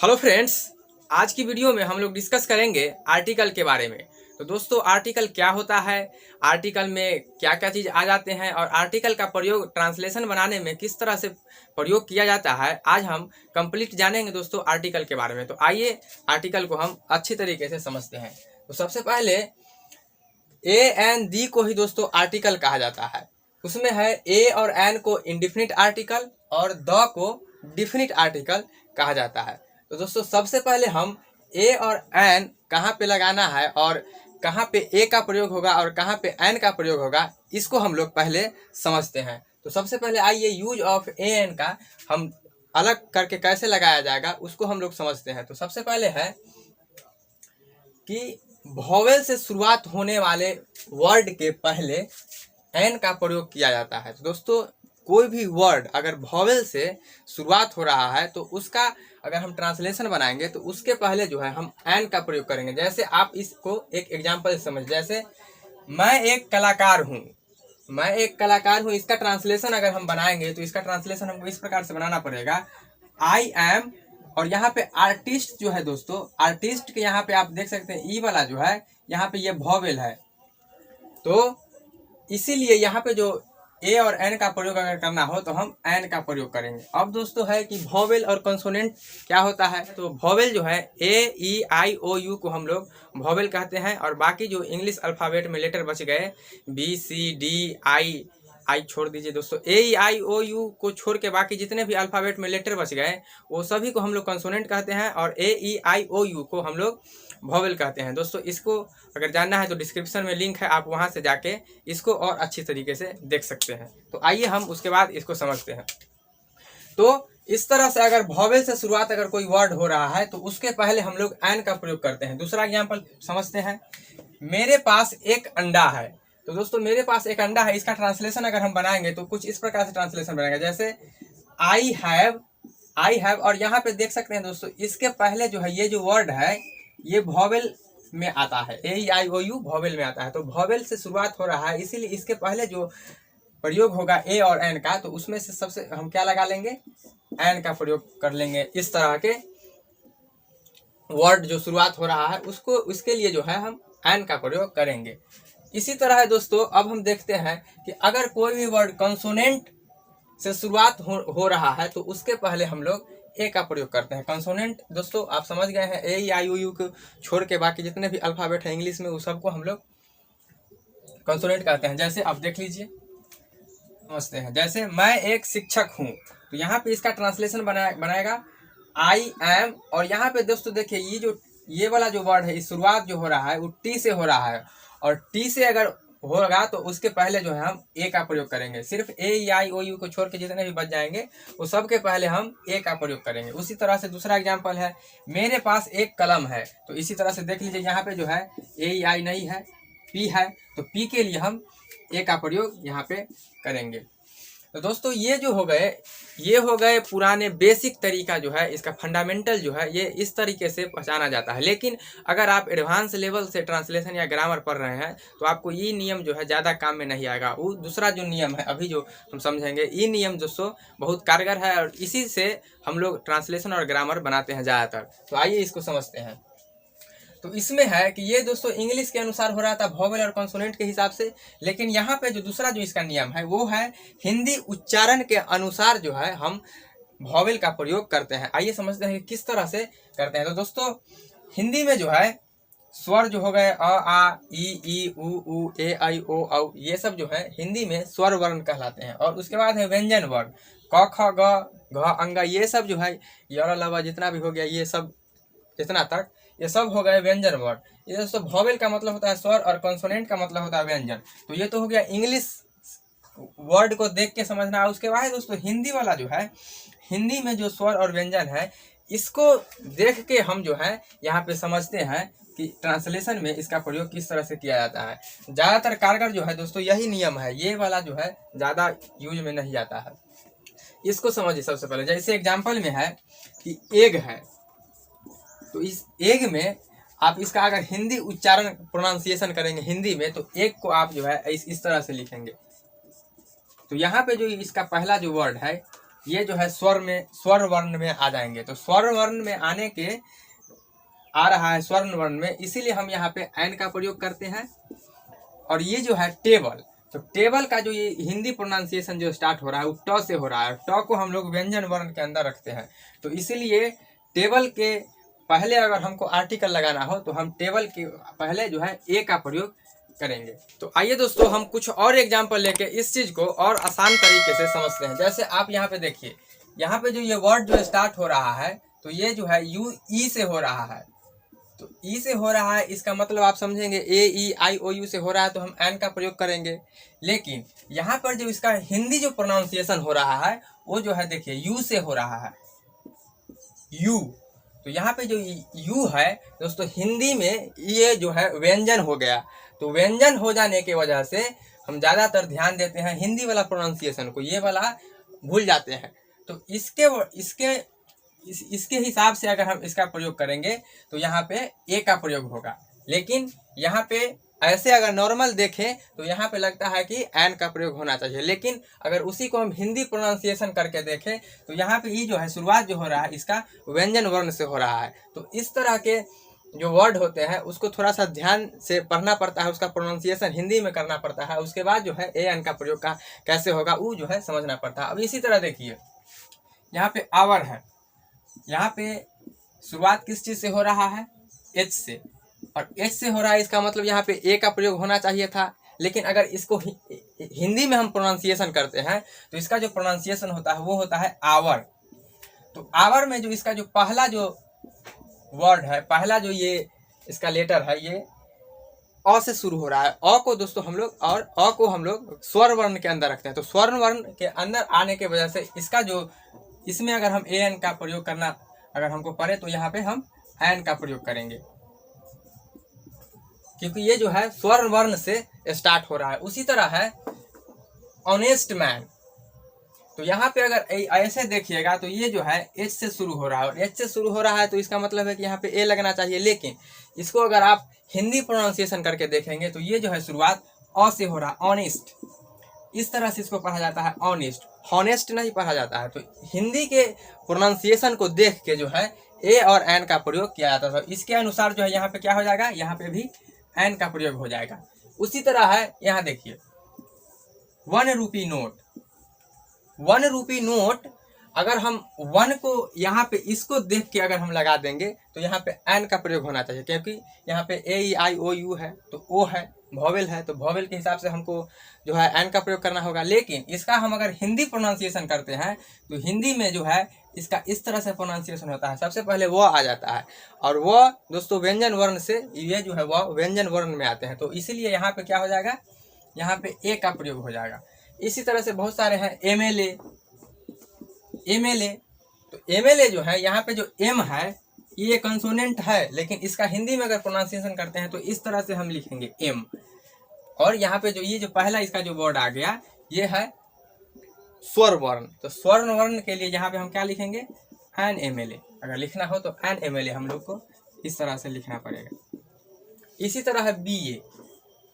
Hello friends, आज की video में हम लोग डिस्कस करेंगे आर्टिकल के बारे में। तो दोस्तों, आर्टिकल क्या होता है, आर्टिकल में क्या क्या चीज़ आ जाते हैं और आर्टिकल का प्रयोग ट्रांसलेशन बनाने में किस तरह से प्रयोग किया जाता है, आज हम कंप्लीट जानेंगे दोस्तों आर्टिकल के बारे में। तो आइए आर्टिकल को हम अच्छी तरीके से समझते हैं। तो सबसे पहले ए एन दी को ही दोस्तों आर्टिकल कहा जाता है। उसमें है ए और एन को इंडिफिनिट आर्टिकल और द को डिफिनिट आर्टिकल कहा जाता है। तो दोस्तों, सबसे पहले हम ए और एन कहाँ पे लगाना है और कहाँ पे ए का प्रयोग होगा और कहाँ पे एन का प्रयोग होगा, इसको हम लोग पहले समझते हैं। तो सबसे पहले आइए यूज ऑफ ए एन का हम अलग करके कैसे लगाया जाएगा उसको हम लोग समझते हैं। तो सबसे पहले है कि वॉवेल से शुरुआत होने वाले वर्ड के पहले एन का प्रयोग किया जाता है। तो दोस्तों, कोई भी वर्ड अगर वॉवेल से शुरुआत हो रहा है तो उसका अगर हम ट्रांसलेशन बनाएंगे तो उसके पहले जो है हम एन का प्रयोग करेंगे। जैसे आप इसको एक एग्जांपल से समझ, जैसे मैं एक कलाकार हूँ, मैं एक कलाकार हूँ, इसका ट्रांसलेशन अगर हम बनाएंगे तो इसका ट्रांसलेशन हमको इस प्रकार से बनाना पड़ेगा, आई एम, और यहाँ पे आर्टिस्ट जो है दोस्तों, आर्टिस्ट के यहाँ पे आप देख सकते हैं ई वाला जो है यहाँ पे ये वॉवेल है, तो इसीलिए यहाँ पे जो ए और एन का प्रयोग अगर करना हो तो हम एन का प्रयोग करेंगे। अब दोस्तों है कि वॉवेल और कंसोनेंट क्या होता है। तो वॉवेल जो है ए ई आई ओ यू को हम लोग वॉवेल कहते हैं, और बाकी जो इंग्लिश अल्फ़ाबेट में लेटर बच गए बी सी डी आई, आई छोड़ दीजिए दोस्तों, ए ई आई ओ यू को छोड़ के बाकी जितने भी अल्फ़ाबेट में लेटर बच गए वो सभी को हम लोग कंसोनेंट कहते हैं, और ए ई आई ओ यू को हम लोग वॉवेल कहते हैं। दोस्तों, इसको अगर जानना है तो डिस्क्रिप्शन में लिंक है, आप वहां से जाके इसको और अच्छी तरीके से देख सकते हैं। तो आइए हम उसके बाद इसको समझते हैं। तो इस तरह से अगर वॉवेल से शुरुआत अगर कोई वर्ड हो रहा है तो उसके पहले हम लोग एन का प्रयोग करते हैं। दूसरा एग्जाम्पल समझते हैं, मेरे पास एक अंडा है। तो दोस्तों, मेरे पास एक अंडा है, इसका ट्रांसलेशन अगर हम बनाएंगे तो कुछ इस प्रकार से ट्रांसलेशन बनेगा, जैसे आई हैव, और यहाँ पे देख सकते हैं दोस्तों, इसके पहले जो है ये जो वर्ड है ये वॉवेल में आता है, ए आई ओ यू वॉवेल में आता है। तो वॉवेल से शुरुआत हो रहा है, इसीलिए इसके पहले जो प्रयोग होगा ए और एन का, तो उसमें से सबसे हम क्या लगा लेंगे, एन का प्रयोग कर लेंगे। इस तरह के वर्ड जो शुरुआत हो रहा है उसको, उसके लिए जो है हम एन का प्रयोग करेंगे। इसी तरह है दोस्तों, अब हम देखते हैं कि अगर कोई भी वर्ड कंसोनेंट से शुरुआत हो रहा है तो उसके पहले हम लोग ए का प्रयोग करते हैं। कंसोनेंट दोस्तों आप समझ गए हैं, ए आई ओ यू को छोड़ के बाकी जितने भी अल्फ़ाबेट है इंग्लिश में वो सबको हम लोग कंसोनेंट कहते हैं। जैसे आप देख लीजिए, समझते हैं, जैसे मैं एक शिक्षक हूँ, तो यहाँ पे इसका ट्रांसलेशन बनाएगा आई एम, और यहाँ पे दोस्तों देखिए ये वाला जो वर्ड है, इस शुरुआत जो हो रहा है वो टी से हो रहा है, और टी से अगर होगा तो उसके पहले जो है हम ए का प्रयोग करेंगे। सिर्फ ए आई ओ यू को छोड़ के जितने भी बच जाएंगे वो सब के पहले हम ए का प्रयोग करेंगे। उसी तरह से दूसरा एग्जांपल है, मेरे पास एक कलम है। तो इसी तरह से देख लीजिए, यहाँ पे जो है ए आई नहीं है, पी है, तो पी के लिए हम ए का प्रयोग यहाँ पे करेंगे। तो दोस्तों, ये हो गए पुराने बेसिक तरीका जो है, इसका फंडामेंटल जो है ये इस तरीके से पहचाना जाता है। लेकिन अगर आप एडवांस लेवल से ट्रांसलेशन या ग्रामर पढ़ रहे हैं तो आपको ये नियम जो है ज़्यादा काम में नहीं आएगा। वो दूसरा जो नियम है अभी जो हम समझेंगे, ये नियम दोस्तों बहुत कारगर है, और इसी से हम लोग ट्रांसलेशन और ग्रामर बनाते हैं ज़्यादातर। तो आइए इसको समझते हैं। तो इसमें है कि ये दोस्तों इंग्लिश के अनुसार हो रहा था वॉवेल और कंसोनेंट के हिसाब से, लेकिन यहाँ पे जो दूसरा जो इसका नियम है वो है हिंदी उच्चारण के अनुसार जो है हम वॉवेल का प्रयोग करते हैं। आइए समझते हैं कि किस तरह से करते हैं। तो दोस्तों, हिंदी में जो है स्वर जो हो गए अ आ ई उ ए आई ओ औ, ये सब जो है हिंदी में स्वर वर्ण कहलाते हैं। और उसके बाद है व्यंजन वर्ण, क ख ग घ अंग, ये सब जो है य ल जितना भी हो गया, ये सब इतना तक, ये सब हो गए व्यंजन वर्ड। ये दोस्तों वॉवेल का मतलब होता है स्वर और कंसोनेंट का मतलब होता है व्यंजन। तो ये तो हो गया इंग्लिश वर्ड को देख के समझना। उसके बाद दोस्तों हिंदी वाला जो है, हिंदी में जो स्वर और व्यंजन है इसको देख के हम जो है यहाँ पे समझते हैं कि ट्रांसलेशन में इसका प्रयोग किस तरह से किया जाता है। ज़्यादातर कारगर जो है दोस्तों यही नियम है, ये वाला जो है ज़्यादा यूज में नहीं जाता है। इसको समझिए सबसे पहले, जैसे एग्जाम्पल में है कि एग है, तो इस एग में आप इसका अगर हिंदी उच्चारण प्रोनाउंसिएशन करेंगे हिंदी में तो एग को आप जो है इस तरह से लिखेंगे। तो यहाँ पे जो इसका पहला जो वर्ड है ये जो है स्वर वर्ण में आ जाएंगे। तो स्वर वर्ण में आने के आ रहा है स्वर्ण वर्ण में, इसीलिए हम यहाँ पे एन का प्रयोग करते हैं। और ये जो है टेबल, तो टेबल का जो ये हिंदी प्रोनाउंसिएशन जो स्टार्ट हो रहा है वो ट से हो रहा है। ट को हम लोग व्यंजन वर्ण के अंदर रखते हैं, तो इसीलिए टेबल के पहले अगर हमको आर्टिकल लगाना हो तो हम टेबल के पहले जो है ए का प्रयोग करेंगे। तो आइए दोस्तों हम कुछ और एग्जाम्पल लेके इस चीज को और आसान तरीके से समझते हैं। जैसे आप यहाँ पे देखिए, यहाँ पे जो ये वर्ड जो स्टार्ट हो रहा है तो ये जो है यू ई से हो रहा है। तो ई से हो रहा है, इसका मतलब आप समझेंगे ए ई आई ओ यू से हो रहा है तो हम एन का प्रयोग करेंगे। लेकिन यहाँ पर जो इसका हिंदी जो प्रोनाउंसिएशन हो रहा है वो जो है देखिए यू से हो रहा है, यू। तो यहाँ पे जो यू है दोस्तों हिंदी में ये जो है व्यंजन हो गया। तो व्यंजन हो जाने की वजह से हम ज़्यादातर ध्यान देते हैं हिंदी वाला प्रोनाउंसिएशन को, ये वाला भूल जाते हैं। तो इसके हिसाब से अगर हम इसका प्रयोग करेंगे तो यहाँ पे ए का प्रयोग होगा। लेकिन यहाँ पे ऐसे अगर नॉर्मल देखें तो यहाँ पे लगता है कि एन का प्रयोग होना चाहिए। लेकिन अगर उसी को हम हिंदी प्रोनाउंसिएशन करके देखें तो यहाँ पे ई जो है शुरुआत जो हो रहा है इसका व्यंजन वर्ण से हो रहा है। तो इस तरह के जो वर्ड होते हैं उसको थोड़ा सा ध्यान से पढ़ना पड़ता है, उसका प्रोनाउंसिएशन हिंदी में करना पड़ता है। उसके बाद जो है ए एन का प्रयोग का कैसे होगा वो जो है समझना पड़ता है। अब इसी तरह देखिए यहाँ पे आवर है, यहाँ पे शुरुआत किस चीज़ से हो रहा है, एच से, और एच से हो रहा है इसका मतलब यहाँ पे ए का प्रयोग होना चाहिए था। लेकिन अगर इसको हिंदी में हम प्रोनाउंसिएशन करते हैं तो इसका जो प्रोनाउंसिएशन होता है वो होता है आवर। तो आवर में जो इसका जो पहला जो वर्ड है, पहला जो ये इसका लेटर है ये अ से शुरू हो रहा है। अ को दोस्तों हम लोग और अ को हम लोग स्वर वर्ण के अंदर रखते हैं। तो स्वर वर्ण के अंदर आने के वजह से इसका जो इसमें अगर हम ए एन का प्रयोग करना अगर हमको पड़े तो यहाँ पे हम एन का प्रयोग करेंगे, क्योंकि ये जो है स्वर वर्ण से स्टार्ट हो रहा है। उसी तरह है ऑनेस्ट मैन, तो यहाँ पे अगर ऐसे देखिएगा तो ये जो है एच से शुरू हो रहा है, और एच से शुरू हो रहा है तो इसका मतलब है कि यहाँ पे ए लगना चाहिए। लेकिन इसको अगर आप हिंदी प्रोनाउंसिएशन करके देखेंगे तो ये जो है शुरुआत अ से हो रहा है, ऑनेस्ट। इस तरह से इसको पढ़ा जाता है ऑनेस्ट, हॉनेस्ट नहीं पढ़ा जाता है। तो हिंदी के प्रोनाउंसिएशन को देख के जो है ए और एन का प्रयोग किया जाता है। इसके अनुसार जो है यहाँ पे क्या हो जाएगा, यहाँ पे भी एन का प्रयोग हो जाएगा। उसी तरह है यहाँ देखिए 1 रुपी नोट, 1 रुपी नोट अगर हम 1 को यहाँ पे इसको देख के अगर हम लगा देंगे तो यहाँ पे एन का प्रयोग होना चाहिए, क्योंकि यहाँ पे ए ई आई ओ यू है तो ओ है, वॉवेल है, तो वॉवेल के हिसाब से हमको जो है एन का प्रयोग करना होगा। लेकिन इसका हम अगर हिंदी प्रोनाउंसिएशन करते हैं तो हिंदी में जो है इसका इस तरह से प्रोनाउंसिएशन होता है, सबसे पहले वो आ जाता है, और वो दोस्तों व्यंजन वर्ण से ये जो है वो व्यंजन वर्ण में आते हैं। तो इसीलिए यहाँ पे क्या हो जाएगा, यहाँ पे ए का प्रयोग हो जाएगा। इसी तरह से बहुत सारे हैं एमएलए, एमएलए, तो एमएलए जो है यहाँ पे जो एम है ये कंसोनेंट है, लेकिन इसका हिंदी में अगर प्रोनाउंसिएशन करते हैं तो इस तरह से हम लिखेंगे एम। और यहाँ पे जो ये जो पहला इसका जो वर्ड आ गया ये है स्वर वर्ण, तो स्वर वर्ण के लिए यहाँ पे हम क्या लिखेंगे, एन एमएलए। अगर लिखना हो तो एन एमएलए हम लोग को इस तरह से लिखना पड़ेगा। इसी तरह है बीए,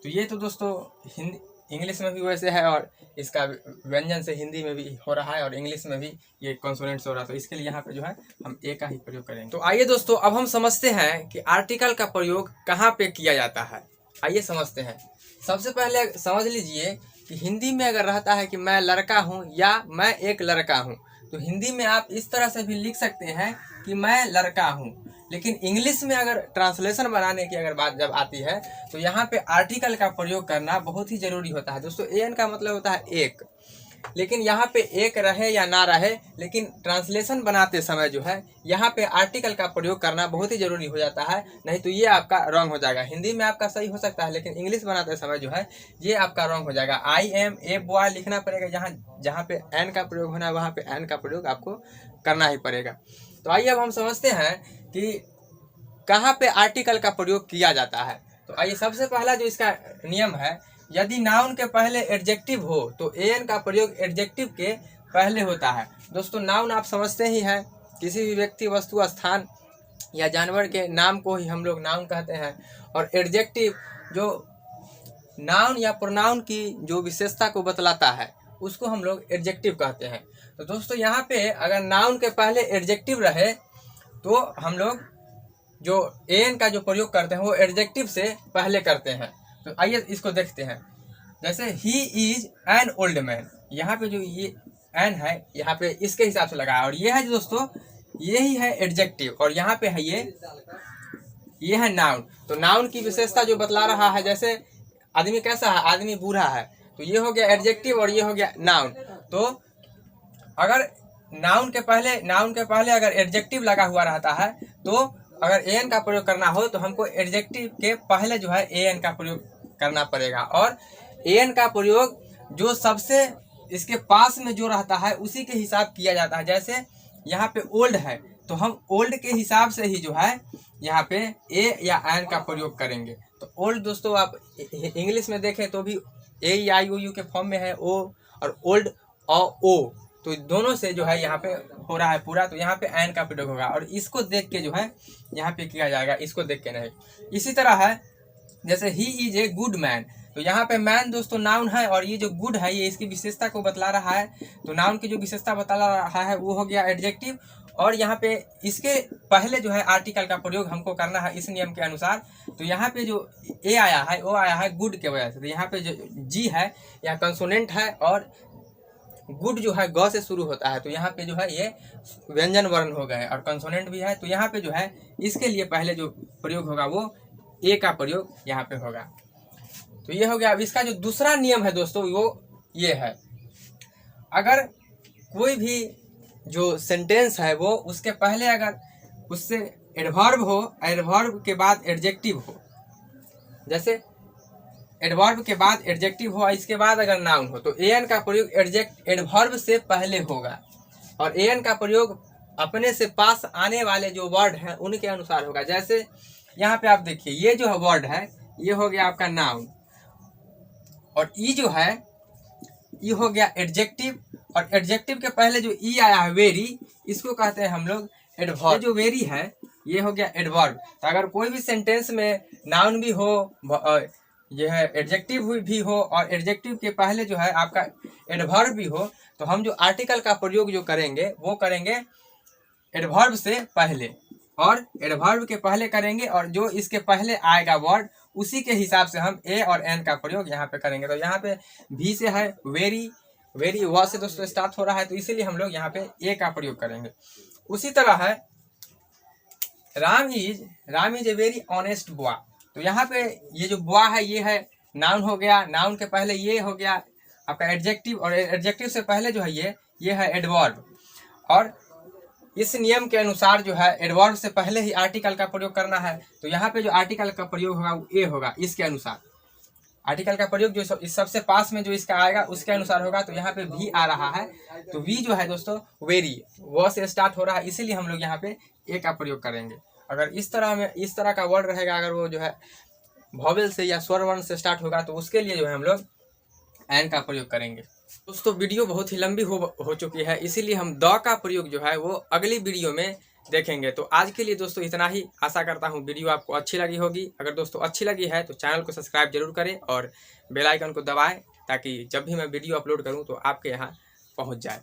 तो ये तो दोस्तों हिंदी इंग्लिश में भी वैसे है, और इसका व्यंजन से हिंदी में भी हो रहा है और इंग्लिश में भी ये कॉन्सोनेंट से हो रहा है। तो इसके लिए यहाँ पे जो है हम ए का ही प्रयोग करेंगे। तो आइए दोस्तों अब हम समझते हैं कि आर्टिकल का प्रयोग कहाँ पे किया जाता है। आइए समझते हैं। सबसे पहले समझ लीजिए कि हिंदी में अगर रहता है कि मैं लड़का हूँ या मैं एक लड़का हूँ, तो हिंदी में आप इस तरह से भी लिख सकते हैं कि मैं लड़का हूँ। लेकिन इंग्लिश में अगर ट्रांसलेशन बनाने की अगर बात जब आती है तो यहाँ पे आर्टिकल का प्रयोग करना बहुत ही जरूरी होता है। दोस्तों एन का मतलब होता है एक, लेकिन यहाँ पे एक रहे या ना रहे, लेकिन ट्रांसलेशन बनाते समय जो है यहाँ पे आर्टिकल का प्रयोग करना बहुत ही जरूरी हो जाता है, नहीं तो ये आपका रॉन्ग हो जाएगा। हिंदी में आपका सही हो सकता है लेकिन इंग्लिश बनाते समय जो है ये आपका रॉन्ग हो जाएगा। आई एम ए बॉय लिखना पड़ेगा, जहाँ पे एन का प्रयोग होना है वहाँ पे एन का प्रयोग आपको करना ही पड़ेगा। तो आइए अब हम समझते हैं कि कहाँ पे आर्टिकल का प्रयोग किया जाता है। तो आइए सबसे पहला जो इसका नियम है, यदि नाउन के पहले एडजेक्टिव हो तो एन का प्रयोग एडजेक्टिव के पहले होता है। दोस्तों नाउन आप समझते ही हैं, किसी भी व्यक्ति वस्तु स्थान या जानवर के नाम को ही हम लोग नाउन कहते हैं, और एडजेक्टिव जो नाउन या प्रोनाउन की जो विशेषता को बतलाता है उसको हम लोग एडजेक्टिव कहते हैं। तो दोस्तों यहाँ पे अगर नाउन के पहले एडजेक्टिव रहे तो हम लोग जो एन का जो प्रयोग करते हैं वो एडजेक्टिव से पहले करते हैं। तो आइए इसको देखते हैं। जैसे he is an old man, यहाँ पे जो ये एन है यहाँ पे इसके हिसाब से लगा है, और ये है जो दोस्तों यही है एडजेक्टिव, और यहाँ पे है ये है नाउन। तो नाउन की विशेषता जो बतला रहा है, जैसे आदमी कैसा है, आदमी बूढ़ा है, तो ये हो गया एडजेक्टिव और ये हो गया नाउन। तो अगर नाउन के पहले अगर एडजेक्टिव लगा हुआ रहता है तो अगर एन का प्रयोग करना हो तो हमको एडजेक्टिव के पहले जो है एन का प्रयोग करना पड़ेगा, और एन का प्रयोग जो सबसे इसके पास में जो रहता है उसी के हिसाब किया जाता है। जैसे यहाँ पे ओल्ड है तो हम ओल्ड के हिसाब से ही जो है यहाँ पे ए या एन का प्रयोग करेंगे। तो ओल्ड दोस्तों आप इंग्लिश में देखें तो भी ए आई ओ यू के फॉर्म में है ओ, और ओल्ड ओ, तो दोनों से जो है यहाँ पे हो रहा है पूरा, तो यहाँ पे एन का प्रयोग होगा, और इसको देख के जो है यहाँ पे किया जाएगा, इसको देख के नहीं। इसी तरह है जैसे he is a good man, तो यहाँ पे मैन दोस्तों नाउन है, और ये जो गुड है ये इसकी विशेषता को बतला रहा है। तो नाउन की जो विशेषता बतला रहा है वो हो गया एडजेक्टिव, और यहाँ पे इसके पहले जो है आर्टिकल का प्रयोग हमको करना है इस नियम के अनुसार। तो यहाँ पे जो ए आया है वो आया है गुड के वजह से, तो यहाँ पे जो जी है यहाँ कंसोनेंट है, और गुड जो है ग से शुरू होता है, तो यहाँ पे जो है ये व्यंजन वर्ण हो गए, और कंसोनेंट भी है, तो यहाँ पे जो है इसके लिए पहले जो प्रयोग होगा वो ए का प्रयोग यहाँ पे होगा। तो ये हो गया। अब इसका जो दूसरा नियम है दोस्तों वो ये है, अगर कोई भी जो सेंटेंस है वो उसके पहले अगर उससे एडवर्ब हो, एडवर्ब के बाद एडजेक्टिव हो, जैसे एडवर्ब के बाद एडजेक्टिव हो, इसके बाद अगर नाउन हो, तो एन का प्रयोग एडवर्ब से पहले होगा, और एन का प्रयोग अपने से पास आने वाले जो वर्ड हैं उनके अनुसार होगा। जैसे यहाँ पे आप देखिए ये जो वर्ड है ये हो गया आपका नाउन, और ई जो है ये हो गया एडजेक्टिव, और एडजेक्टिव के पहले जो ई आया है वेरी, इसको कहते हैं हम लोग एडवर्ब। जो वेरी है ये हो गया एडवर्ब। तो अगर कोई भी सेंटेंस में नाउन भी हो, ये है एडजेक्टिव भी हो, और एडजेक्टिव के पहले जो है आपका एडवर्ब भी हो, तो हम जो आर्टिकल का प्रयोग जो करेंगे वो करेंगे एडवर्ब से पहले, और एडवर्ब के पहले करेंगे, और जो इसके पहले आएगा वर्ड उसी के हिसाब से हम ए और एन का प्रयोग यहाँ पे करेंगे। तो यहाँ पे भी से है वेरी, वेरी व से दोस्तों स्टार्ट हो रहा है, तो इसीलिए हम लोग यहाँ पे ए का प्रयोग करेंगे। उसी तरह है Ram is a very honest boy, तो यहाँ पे ये जो बॉय है ये है नाउन हो गया, नाउन के पहले ये हो गया आपका एडजेक्टिव, और एडजेक्टिव से पहले जो है ये है एडवर्ब, और इस नियम के अनुसार जो है एडवर्ब से पहले ही आर्टिकल का प्रयोग करना है। तो यहाँ पे जो आर्टिकल का प्रयोग होगा वो ए होगा, इसके अनुसार आर्टिकल का प्रयोग जो इस सबसे पास में जो इसका आएगा उसके अनुसार होगा। तो यहाँ पे भी आ रहा है, तो वी जो है दोस्तों वेरी वो से स्टार्ट हो रहा है, इसीलिए हम लोग यहाँ पे ए का प्रयोग करेंगे। अगर इस तरह का वर्ड रहेगा, अगर वो जो है वॉवेल से या स्वर वर्ण से स्टार्ट होगा, तो उसके लिए जो है हम लोग एन का प्रयोग करेंगे। दोस्तों वीडियो बहुत ही लंबी हो चुकी है, इसीलिए हम द का प्रयोग जो है वो अगली वीडियो में देखेंगे। तो आज के लिए दोस्तों इतना ही। आशा करता हूँ वीडियो आपको अच्छी लगी होगी। अगर दोस्तों अच्छी लगी है तो चैनल को सब्सक्राइब जरूर करें और बेल आइकन को दबाएं, ताकि जब भी मैं वीडियो अपलोड करूँ तो आपके यहाँ पहुँच जाए।